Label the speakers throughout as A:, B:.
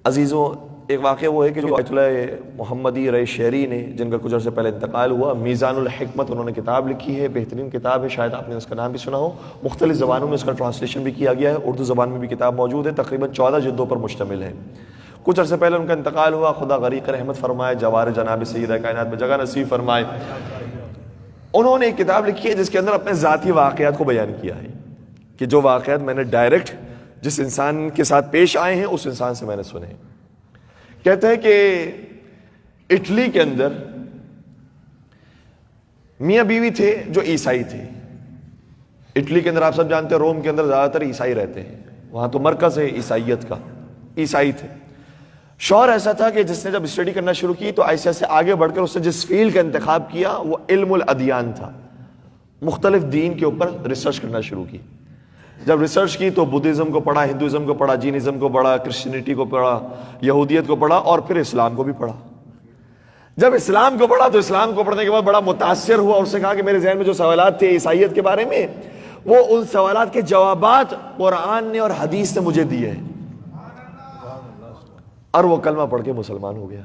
A: عزیزوں، ایک واقعہ وہ ہے کہ جو اجلہ محمدی رئیس شہری نے، جن کا کچھ عرصے پہلے انتقال ہوا، میزان الحکمت انہوں نے کتاب لکھی ہے، بہترین کتاب ہے، شاید آپ نے اس کا نام بھی سنا ہو، مختلف زبانوں میں اس کا ٹرانسلیشن بھی کیا گیا ہے، اردو زبان میں بھی کتاب موجود ہے، تقریباً 14 جلدوں پر مشتمل ہے۔ کچھ عرصے پہلے ان کا انتقال ہوا، خدا غریق رحمت فرمائے، جوار جناب سیدہ کائنات میں جگہ نصیب فرمائے۔ انہوں نے ایک کتاب لکھی ہے جس کے اندر اپنے ذاتی واقعات کو بیان کیا ہے کہ جو واقعات میں نے ڈائریکٹ جس انسان کے ساتھ پیش آئے ہیں اس انسان سے میں نے سنے ہیں۔ کہتے ہیں کہ اٹلی کے اندر میاں بیوی تھے جو عیسائی تھے۔ اٹلی کے اندر آپ سب جانتے ہیں روم کے اندر زیادہ تر عیسائی رہتے ہیں، وہاں تو مرکز ہے عیسائیت کا، عیسائی تھے۔ شوہر ایسا تھا کہ جس نے جب اسٹڈی کرنا شروع کی تو ایسے ایسے آگے بڑھ کر اس نے جس فیلڈ کا انتخاب کیا وہ علم الادیان تھا، مختلف دین کے اوپر ریسرچ کرنا شروع کی۔ جب ریسرچ کی تو بدھزم کو پڑھا، ہندوازم کو پڑھا، جینزم کو پڑھا، کرسچینٹی کو پڑھا، یہودیت کو پڑھا اور پھر اسلام کو بھی پڑھا۔ جب اسلام کو پڑھا تو اسلام کو پڑھنے کے بعد بڑا متاثر ہوا اور اس نے کہا کہ میرے ذہن میں جو سوالات تھے عیسائیت کے بارے میں وہ ان سوالات کے جوابات قرآن نے اور حدیث نے مجھے دیے ہیں، اور وہ کلمہ پڑھ کے مسلمان ہو گیا۔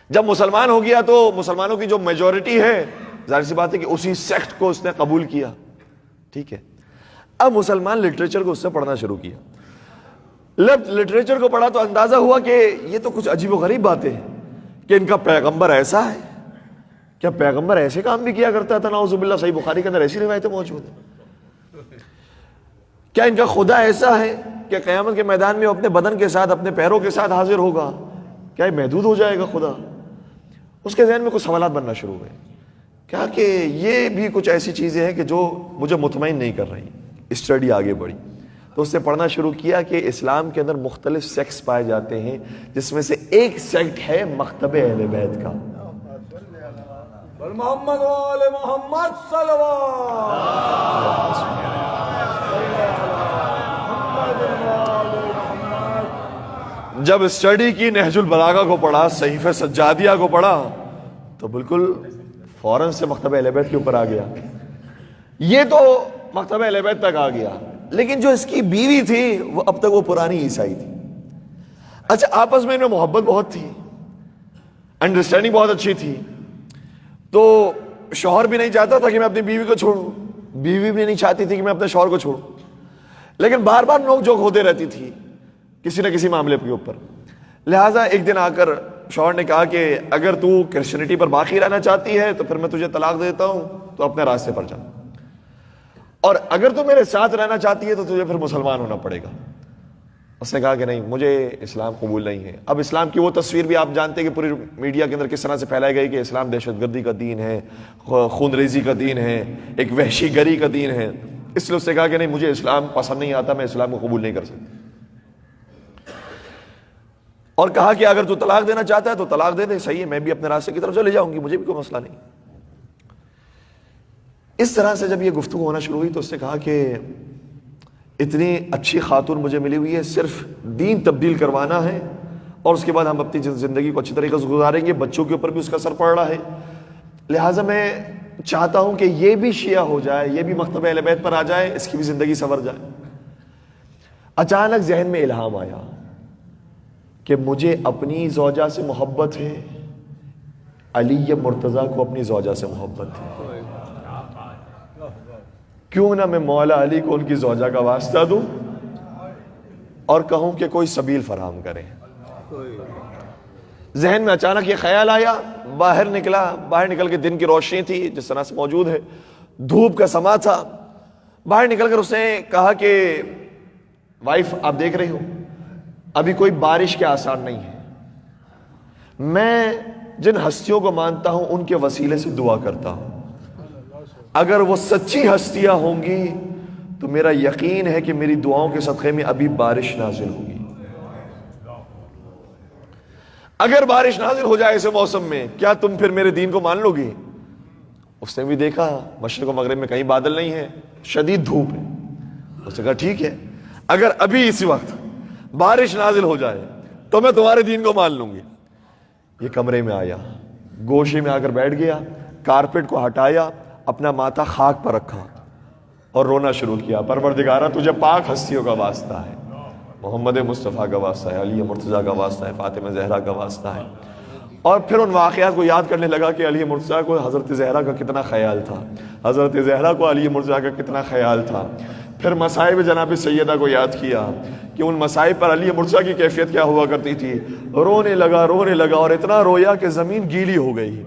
A: جب مسلمان ہو گیا تو مسلمانوں کی جو میجورٹی ہے ظاہر سی بات ہے کہ اسی سیکٹ کو اس نے قبول کیا، ٹھیک ہے۔ اب مسلمان لٹریچر کو اس سے پڑھنا شروع کیا۔ جب لٹریچر کو پڑھا تو اندازہ ہوا کہ یہ تو کچھ عجیب و غریب باتیں ہیں کہ ان کا پیغمبر ایسا ہے، کیا پیغمبر ایسے کام بھی کیا کرتا تھا؟ نعوذ باللہ، صحیح بخاری کے اندر ایسی روایتیں موجود ہیں۔ کیا ان کا خدا ایسا ہے کہ قیامت کے میدان میں اپنے بدن کے ساتھ اپنے پیروں کے ساتھ حاضر ہوگا؟ کیا یہ محدود ہو جائے گا خدا؟ اس کے ذہن میں کچھ سوالات بننا شروع ہوئے۔ کہا کہ یہ بھی کچھ ایسی چیزیں ہیں کہ جو مجھے مطمئن نہیں کر رہی۔ اسٹڈی آگے بڑھی تو اس نے پڑھنا شروع کیا کہ اسلام کے اندر مختلف سیکٹس پائے جاتے ہیں، جس میں سے ایک سیکٹ ہے مکتب اہل بیت کا۔
B: محمد وآل محمد
A: جب اسٹڈی کی نہج البلاغہ کو پڑھا، صحیفہ سجادیہ کو پڑھا تو بالکل فوراً سے مکتب اہل بیت کے اوپر آ گیا۔ یہ تو مکتب اہل بیت تک آ گیا، لیکن جو اس کی بیوی تھی وہ اب تک وہ پرانی عیسائی تھی۔ اچھا، آپس میں ان میں محبت بہت تھی، انڈرسٹینڈنگ بہت اچھی تھی، تو شوہر بھی نہیں چاہتا تھا کہ میں اپنی بیوی کو چھوڑوں، بیوی بھی نہیں چاہتی تھی کہ میں اپنے شوہر کو چھوڑوں، لیکن بار بار نوک جھوک ہوتے رہتی تھی کسی نہ کسی معاملے کے اوپر۔ لہٰذا ایک دن آ کر شوہر نے کہا کہ اگر تو کرسچینٹی پر باقی رہنا چاہتی ہے تو پھر میں تجھے طلاق دیتا ہوں، تو اپنے راستے پر جا، اور اگر تو میرے ساتھ رہنا چاہتی ہے تو تجھے پھر مسلمان ہونا پڑے گا۔ اس نے کہا کہ نہیں، مجھے اسلام قبول نہیں ہے۔ اب اسلام کی وہ تصویر بھی آپ جانتے ہیں کہ پوری میڈیا کے اندر کس طرح سے پھیلائی گئی کہ اسلام دہشت گردی کا دین ہے، خون ریزی کا دین ہے، ایک وحشی گری کا دین ہے۔ اس لیے اس نے کہا کہ نہیں، مجھے اسلام پسند نہیں آتا، میں اسلام کو قبول نہیں کر سکتی، اور کہا کہ اگر تو طلاق دینا چاہتا ہے تو طلاق دے دے، صحیح ہے، میں بھی اپنے راستے کی طرف چلے جاؤں گی، مجھے بھی کوئی مسئلہ نہیں۔ اس طرح سے جب یہ گفتگو ہونا شروع ہوئی تو اس نے کہا کہ اتنی اچھی خاتون مجھے ملی ہوئی ہے، صرف دین تبدیل کروانا ہے اور اس کے بعد ہم اپنی زندگی کو اچھی طریقے سے گزاریں گے، بچوں کے اوپر بھی اس کا اثر پڑ رہا ہے، لہٰذا میں چاہتا ہوں کہ یہ بھی شیعہ ہو جائے، یہ بھی مکتب اہل بیت پر آ جائے، اس کی بھی زندگی سنور جائے۔ اچانک ذہن میں الہام آیا کہ مجھے اپنی زوجہ سے محبت ہے، علی مرتضیٰ کو اپنی زوجہ سے محبت ہے، کیوں نہ میں مولا علی کو ان کی زوجہ کا واسطہ دوں اور کہوں کہ کوئی سبیل فراہم کریں۔ ذہن میں اچانک یہ خیال آیا، باہر نکلا، باہر نکل کے دن کی روشنی تھی جس طرح سے موجود ہے، دھوپ کا سما تھا۔ باہر نکل کر اس نے کہا کہ وائف، آپ دیکھ رہی ہو ابھی کوئی بارش کے آثار نہیں ہے، میں جن ہستیوں کو مانتا ہوں ان کے وسیلے سے دعا کرتا ہوں، اگر وہ سچی ہستیاں ہوں گی تو میرا یقین ہے کہ میری دعاؤں کے صدقے میں ابھی بارش نازل ہوگی۔ اگر بارش نازل ہو جائے ایسے موسم میں، کیا تم پھر میرے دین کو مان لو گی؟ اس نے بھی دیکھا مشرق و مغرب میں کہیں بادل نہیں ہے، شدید دھوپ ہے۔ اس نے کہا ٹھیک ہے، اگر ابھی اسی وقت بارش نازل ہو جائے تو میں تمہارے دین کو مان لوں گی۔ یہ کمرے میں آیا، گوشے میں آ کر بیٹھ گیا، کارپیٹ کو ہٹایا، اپنا ماتھا خاک پر رکھا اور رونا شروع کیا، پروردگارا تجھے پاک ہستیوں کا واسطہ ہے، محمد مصطفیٰ کا واسطہ ہے، علی مرتضیٰ کا واسطہ ہے، فاطمہ زہرا کا واسطہ ہے. اور پھر ان واقعات کو یاد کرنے لگا کہ علی مرتضیٰ کو حضرت زہرا کا کتنا خیال تھا، حضرت زہرا کو علی مرتضیٰ کا کتنا خیال تھا. پھر مصائب جناب سیدہ کو یاد کیا کہ ان مصائب پر علی مرتضیٰ کی کیفیت کیا ہوا کرتی تھی. رونے لگا اور اتنا رویا کہ زمین گیلی ہو گئی.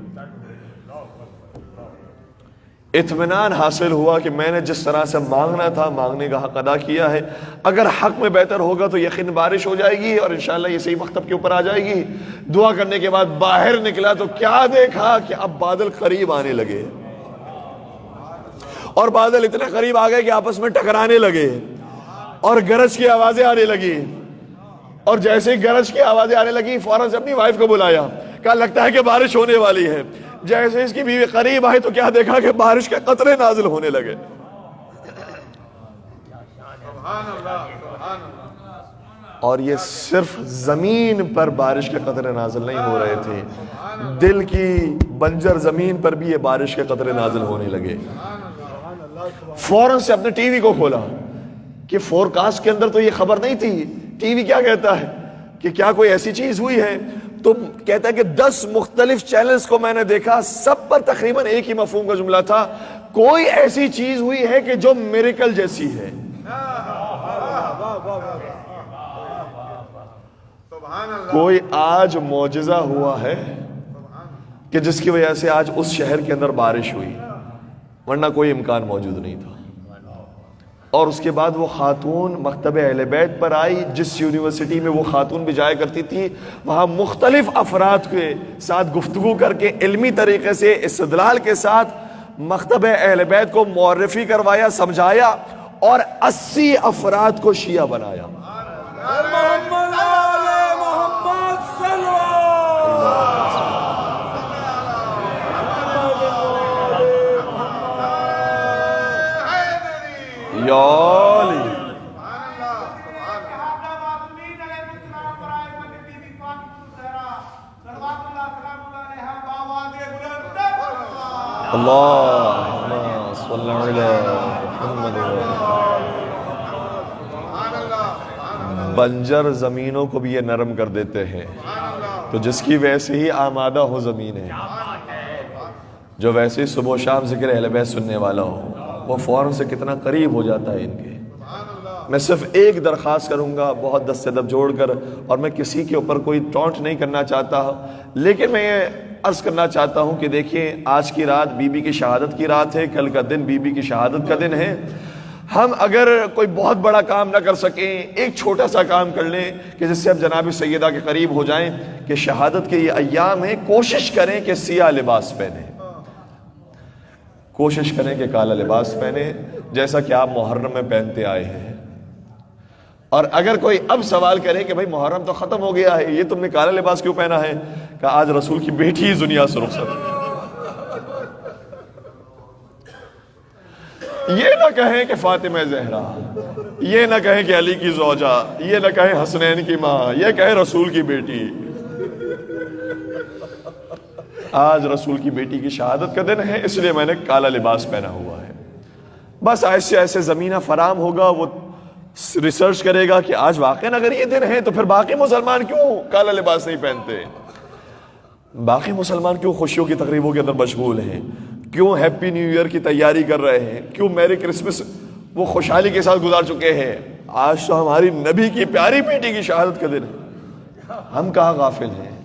A: اطمینان حاصل ہوا کہ میں نے جس طرح سے مانگنا تھا مانگنے کا حق ادا کیا ہے. اگر حق میں بہتر ہوگا تو یقین بارش ہو جائے گی اور انشاءاللہ یہ صحیح مکتب کے اوپر آ جائے گی. دعا کرنے کے بعد باہر نکلا تو کیا دیکھا کہ اب بادل قریب آنے لگے اور بادل اتنے قریب آ گئے کہ آپس میں ٹکرانے لگے اور گرج کی آوازیں آنے لگی. اور جیسے ہی گرج کی آوازیں آنے لگی فوراً سے اپنی وائف کو بلایا، کہا لگتا ہے کہ بارش ہونے والی ہے. جیسے اس کی بیوی قریب آئی تو کیا دیکھا کہ بارش کے قطرے نازل ہونے لگے. اور یہ صرف زمین پر بارش کے قطرے نازل نہیں ہو رہے تھے، دل کی بنجر زمین پر بھی یہ بارش کے قطرے نازل ہونے لگے. فوراً سے اپنے ٹی وی کو کھولا کہ فور کاسٹ کے اندر تو یہ خبر نہیں تھی. ٹی وی کیا کہتا ہے کہ کیا کوئی ایسی چیز ہوئی ہے؟ تو کہتا ہے کہ 10 مختلف چینلز کو میں نے دیکھا، سب پر تقریباً ایک ہی مفہوم کا جملہ تھا، کوئی ایسی چیز ہوئی ہے کہ جو میریکل جیسی ہے. کوئی آج معجزہ ہوا ہے کہ جس کی وجہ سے آج اس شہر کے اندر بارش ہوئی، ورنہ کوئی امکان موجود نہیں تھا. اور اس کے بعد وہ خاتون مکتب اہل بیت پر آئی. جس یونیورسٹی میں وہ خاتون بھی جایا کرتی تھی وہاں مختلف افراد کے ساتھ گفتگو کر کے علمی طریقے سے استدلال کے ساتھ مکتب اہل بیت کو معرفی کروایا، سمجھایا اور 80 افراد کو شیعہ بنایا.
B: محمد آل محمد صلی
A: یا علی. اللہم صلی علی محمد. بنجر زمینوں کو بھی یہ نرم کر دیتے ہیں، تو جس کی ویسے ہی آمادہ ہو زمین ہے، جو ویسے ہی صبح و شام ذکر اہل بیت سننے والا ہو، وہ فوراً سے کتنا قریب ہو جاتا ہے ان کے. میں صرف ایک درخواست کروں گا بہت دست دب جوڑ کر، اور میں کسی کے اوپر کوئی ٹونٹ نہیں کرنا چاہتا، لیکن میں یہ عرض کرنا چاہتا ہوں کہ دیکھیں آج کی رات بی بی کی شہادت کی رات ہے، کل کا دن بی بی کی شہادت کا دن ہے. ہم اگر کوئی بہت بڑا کام نہ کر سکیں، ایک چھوٹا سا کام کر لیں کہ جس سے ہم جناب سیدہ کے قریب ہو جائیں کہ شہادت کے یہ ایام ہیں. کوشش کریں کہ سیاہ لباس پہنیں، کوشش کریں کہ کالا لباس پہنے جیسا کہ آپ محرم میں پہنتے آئے ہیں. اور اگر کوئی اب سوال کرے کہ بھائی محرم تو ختم ہو گیا ہے، یہ تم نے کالا لباس کیوں پہنا ہے، کہ آج رسول کی بیٹی اس دنیا سے رخصت ہے. یہ نہ کہیں کہ فاطمہ زہرا، یہ نہ کہیں کہ علی کی زوجہ، یہ نہ کہیں حسنین کی ماں، یہ کہیں رسول کی بیٹی. آج رسول کی بیٹی کی شہادت کا دن ہے، اس لیے میں نے کالا لباس پہنا ہوا ہے. بس ایسے ایسے زمینہ فراہم ہوگا، وہ ریسرچ کرے گا کہ آج واقعاً اگر یہ دن ہے تو پھر باقی مسلمان کیوں کالا لباس نہیں پہنتے، باقی مسلمان کیوں خوشیوں کی تقریبوں کے اندر مشغول ہیں، کیوں ہیپی نیو ایئر کی تیاری کر رہے ہیں، کیوں میری کرسمس وہ خوشحالی کے ساتھ گزار چکے ہیں. آج تو ہماری نبی کی پیاری بیٹی کی شہادت کا دن ہے، ہم کہاں غافل ہیں.